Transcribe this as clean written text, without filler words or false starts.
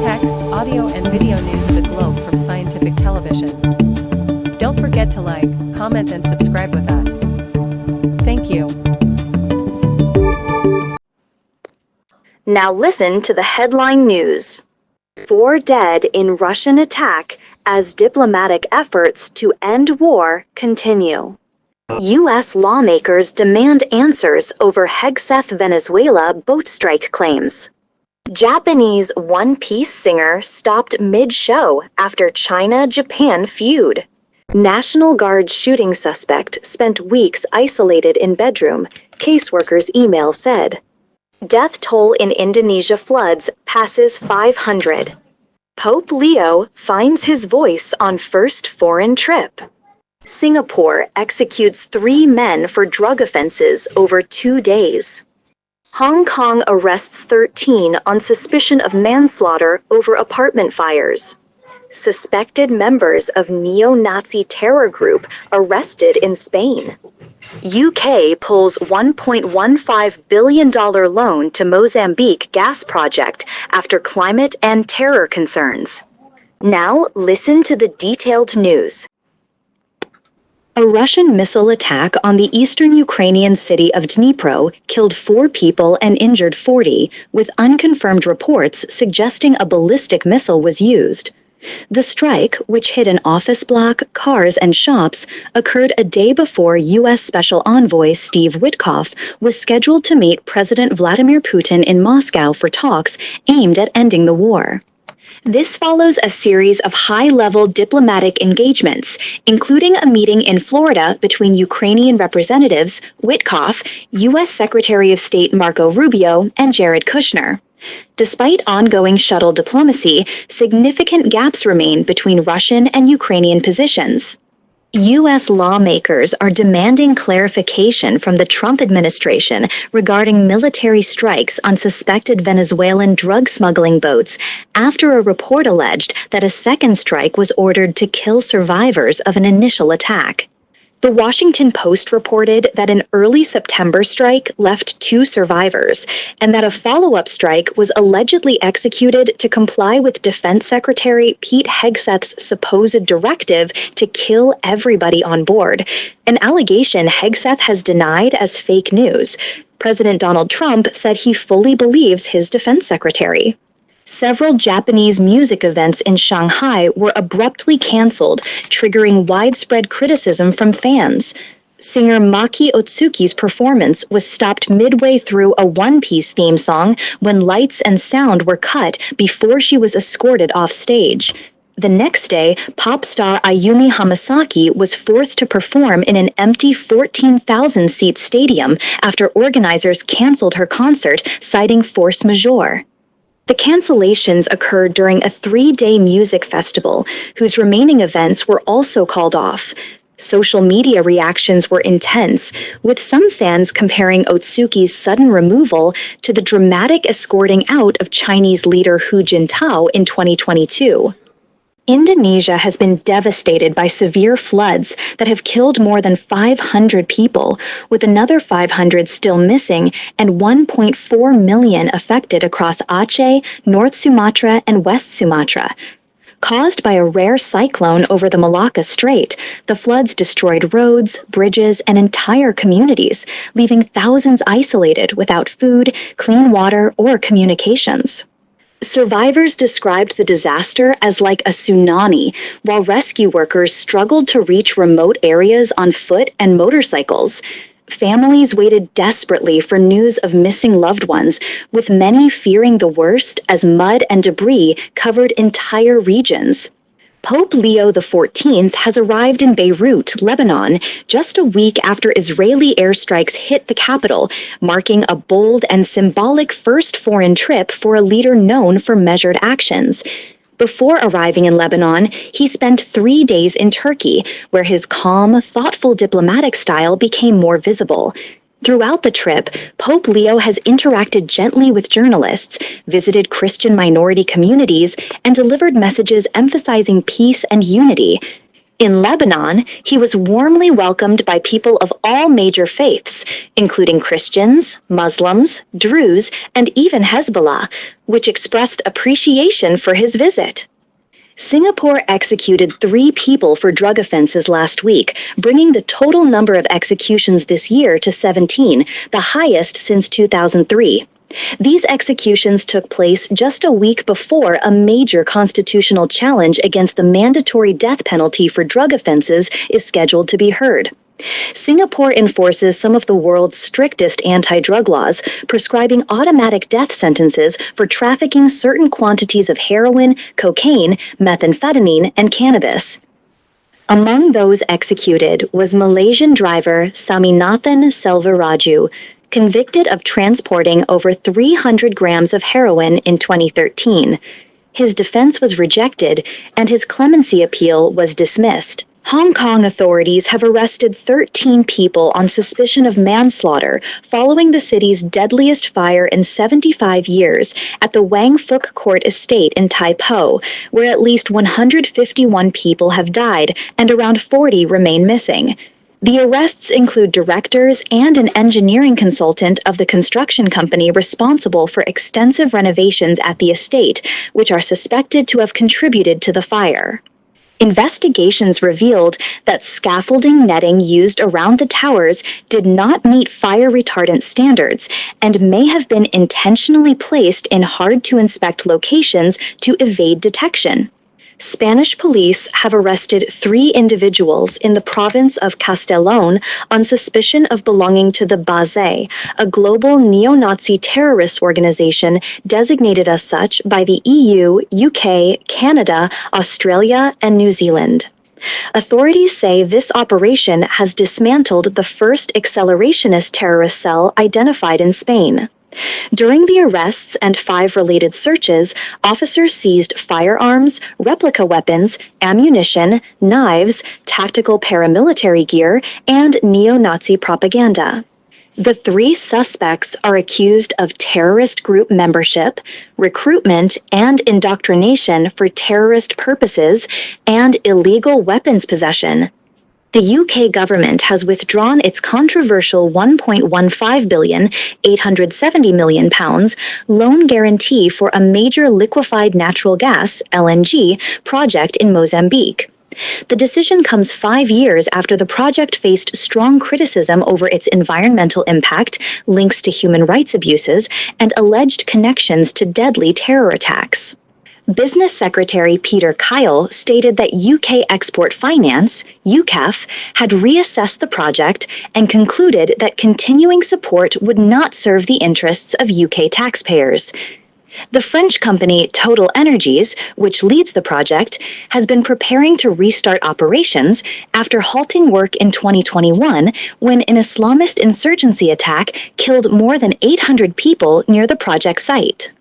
text, audio, and video news of the globe from Scientific Television. Don't forget to like, comment, and subscribe with us. Thank you. Now listen to the headline news. 4 dead in Russian attack as diplomatic efforts to end war continue. U.S. lawmakers demand answers over Hegseth Venezuela boat strike claims. Japanese One Piece singer stopped mid-show after China-Japan feud. National Guard shooting suspect spent weeks isolated in bedroom, caseworker's email said. Death toll in Indonesia floods passes 500. Pope Leo finds his voice on first foreign trip. Singapore executes 3 men for drug offenses over 2 days. Hong Kong arrests 13 on suspicion of manslaughter over apartment fires. Suspected members of neo-Nazi terror group arrested in Spain. UK pulls $1.15 billion loan to Mozambique gas project after climate and terror concerns. Now listen to the detailed news. A Russian missile attack on the eastern Ukrainian city of Dnipro killed 4 people and injured 40, with unconfirmed reports suggesting a ballistic missile was used. The strike, which hit an office block, cars, and shops, occurred a day before U.S. Special Envoy Steve Witkoff was scheduled to meet President Vladimir Putin in Moscow for talks aimed at ending the war. This follows a series of high-level diplomatic engagements, including a meeting in Florida between Ukrainian representatives Witkoff, U.S. Secretary of State Marco Rubio, and Jared Kushner. Despite ongoing shuttle diplomacy, significant gaps remain between Russian and Ukrainian positions. U.S. lawmakers are demanding clarification from the Trump administration regarding military strikes on suspected Venezuelan drug smuggling boats after a report alleged that a second strike was ordered to kill survivors of an initial attack. The Washington Post reported that an early September strike left 2 survivors, and that a follow-up strike was allegedly executed to comply with Defense Secretary Pete Hegseth's supposed directive to kill everybody on board, an allegation Hegseth has denied as fake news. President Donald Trump said he fully believes his defense secretary. Several Japanese music events in Shanghai were abruptly canceled, triggering widespread criticism from fans. Singer Maki Otsuki's performance was stopped midway through a One Piece theme song when lights and sound were cut before she was escorted off stage. The next day, pop star Ayumi Hamasaki was forced to perform in an empty 14,000-seat stadium after organizers canceled her concert, citing force majeure. The cancellations occurred during a 3-day music festival, whose remaining events were also called off. Social media reactions were intense, with some fans comparing Otsuki's sudden removal to the dramatic escorting out of Chinese leader Hu Jintao in 2022. Indonesia has been devastated by severe floods that have killed more than 500 people, with another 500 still missing and 1.4 million affected across Aceh, North Sumatra, and West Sumatra. Caused by a rare cyclone over the Malacca Strait, the floods destroyed roads, bridges, and entire communities, leaving thousands isolated without food, clean water, or communications. Survivors described the disaster as like a tsunami, while rescue workers struggled to reach remote areas on foot and motorcycles. Families waited desperately for news of missing loved ones, with many fearing the worst as mud and debris covered entire regions. Pope Leo XIV has arrived in Beirut, Lebanon, just a week after Israeli airstrikes hit the capital, marking a bold and symbolic first foreign trip for a leader known for measured actions. Before arriving in Lebanon, he spent 3 days in Turkey, where his calm, thoughtful diplomatic style became more visible. Throughout the trip, Pope Leo has interacted gently with journalists, visited Christian minority communities, and delivered messages emphasizing peace and unity. In Lebanon, he was warmly welcomed by people of all major faiths, including Christians, Muslims, Druze, and even Hezbollah, which expressed appreciation for his visit. Singapore executed 3 people for drug offenses last week, bringing the total number of executions this year to 17, the highest since 2003. These executions took place just a week before a major constitutional challenge against the mandatory death penalty for drug offenses is scheduled to be heard. Singapore enforces some of the world's strictest anti-drug laws, prescribing automatic death sentences for trafficking certain quantities of heroin, cocaine, methamphetamine, and cannabis. Among those executed was Malaysian driver Saminathan Selvaraju, convicted of transporting over 300 grams of heroin in 2013. His defense was rejected, and his clemency appeal was dismissed. Hong Kong authorities have arrested 13 people on suspicion of manslaughter following the city's deadliest fire in 75 years at the Wang Fuk Court Estate in Tai Po, where at least 151 people have died and around 40 remain missing. The arrests include directors and an engineering consultant of the construction company responsible for extensive renovations at the estate, which are suspected to have contributed to the fire. Investigations revealed that scaffolding netting used around the towers did not meet fire retardant standards and may have been intentionally placed in hard-to-inspect locations to evade detection. Spanish police have arrested 3 individuals in the province of Castellón on suspicion of belonging to the Base, a global neo-Nazi terrorist organization designated as such by the EU, UK, Canada, Australia, and New Zealand. Authorities say this operation has dismantled the first accelerationist terrorist cell identified in Spain. During the arrests and 5 related searches, officers seized firearms, replica weapons, ammunition, knives, tactical paramilitary gear, and neo-Nazi propaganda. The 3 suspects are accused of terrorist group membership, recruitment and indoctrination for terrorist purposes, and illegal weapons possession. The UK government has withdrawn its controversial £1.15 billion, £870 million loan guarantee for a major liquefied natural gas (LNG) project in Mozambique. The decision comes 5 years after the project faced strong criticism over its environmental impact, links to human rights abuses, and alleged connections to deadly terror attacks. Business Secretary Peter Kyle stated that UK Export Finance, UKEF, had reassessed the project and concluded that continuing support would not serve the interests of UK taxpayers. The French company Total Energies, which leads the project, has been preparing to restart operations after halting work in 2021 when an Islamist insurgency attack killed more than 800 people near the project site.